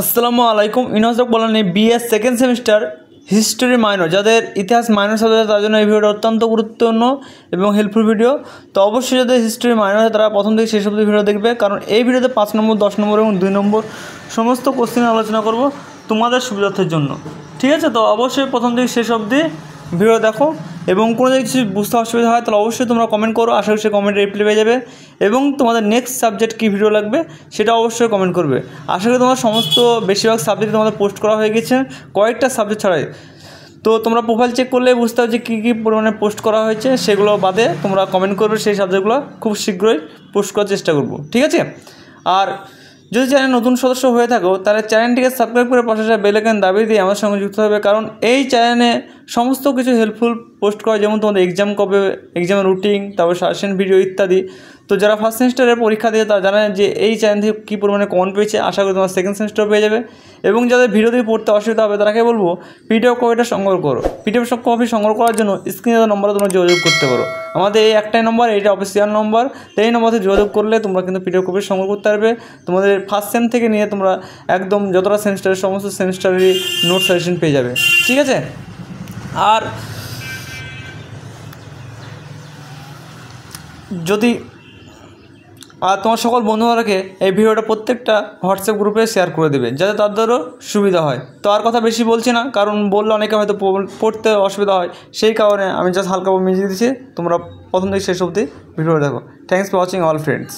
আসসালামু আলাইকুম। ইনজক বলেন BS second semester history minor, যাদের ইতিহাস মাইনর সাবজেক্ট, তার জন্য এই ভিডিওটা অত্যন্ত গুরুত্বপূর্ণ এবং হেল্পফুল ভিডিও। তো অবশ্যই যাদের হিস্ট্রি মাইনর আছে তারা প্রথম থেকে শেষ অবধি ভিডিও দেখবে, কারণ এই ভিডিওতে 5 নম্বর, 10 নম্বর এবং 2 নম্বর সমস্ত কোশ্চেন আলোচনা করব তোমাদের সুবিধার্থের জন্য। ঠিক আছে, তো অবশ্যই প্রথম থেকে শেষ অবধি ভিডিও দেখো, এবং কোনো যদি কিছু বুঝতে অসুবিধা হয় তাহলে অবশ্যই তোমরা কমেন্ট করো, আশা করি সে কমেন্টে রিপ্লাই পেয়ে যাবে। এবং তোমাদের নেক্সট সাবজেক্ট কী ভিডিও লাগবে সেটা অবশ্যই কমেন্ট করবে। আশা করি তোমার সমস্ত বেশিরভাগ সাবজেক্ট তোমাদের পোস্ট করা হয়ে গেছে, কয়েকটা সাবজেক্ট ছাড়াই। তো তোমরা প্রোফাইল চেক করলে বুঝতে হবে যে কী কী পরিমাণে পোস্ট করা হয়েছে, সেগুলো বাদে তোমরা কমেন্ট করবে, সেই সাবজেক্টগুলো খুব শীঘ্রই পোস্ট করার চেষ্টা করব। ঠিক আছে, আর যদি চ্যানেল নতুন সদস্য হয়ে থাকো তাহলে চ্যানেলটিকে সাবস্ক্রাইব করে পাশে বেল আইকন দাবিয়ে দিয়ে আমার সঙ্গে যুক্ত হবে, কারণ এই চ্যানেলে সমস্ত কিছু হেল্পফুল পোস্ট করা, যেমন তোমাদের এক্সাম কবে, এক্সামের রুটিন, তারপর সাজেশন ভিডিও ইত্যাদি। তো যারা ফার্স্ট সেমিস্টারের পরীক্ষা দিয়ে তারা জানেন যে এই চ্যানেল থেকে কী পরিমাণে কমেন্ট পেয়েছে, আশা করি তোমার সেকেন্ড সেমিস্টার পেয়ে যাবে। এবং যাদের ভিডিও দিয়ে পড়তে অসুবিধা হবে তারাকে বলবো পিডিএফ কপিটা সংগ্রহ করো। পিডিএফ কপি সংগ্রহ করার জন্য স্ক্রিনে নম্বরে তোমরা যোগাযোগ করতে পারো। আমাদের এই একটাই নম্বর, এইটা অফিসিয়াল নম্বর। তো এই নম্বরে যোগাযোগ করলে তোমরা কিন্তু পিডিএফ কপি সংগ্রহ করতে পারবে। তোমাদের ফার্স্ট সেম থেকে নিয়ে তোমরা একদম যতটা সেমিস্টারের সমস্ত সেমিস্টারেরই নোট সাজেশন পেয়ে যাবে। ঠিক আছে, আর যদি তোমার সকল বন্ধুরাকে এই ভিডিওটা প্রত্যেকটা হোয়াটসঅ্যাপ গ্রুপে শেয়ার করে দেবে, যাতে তাদেরও সুবিধা হয়। তো আর কথা বেশি বলছি না, কারণ বললে অনেকে হয়তো পড়তে অসুবিধা হয়, সেই কারণে আমি জাস্ট হালকা মিশিয়ে দিচ্ছি। তোমরা প্রথম থেকে শেষ অবধি ভিডিও দেখো। Thanks for watching all friends.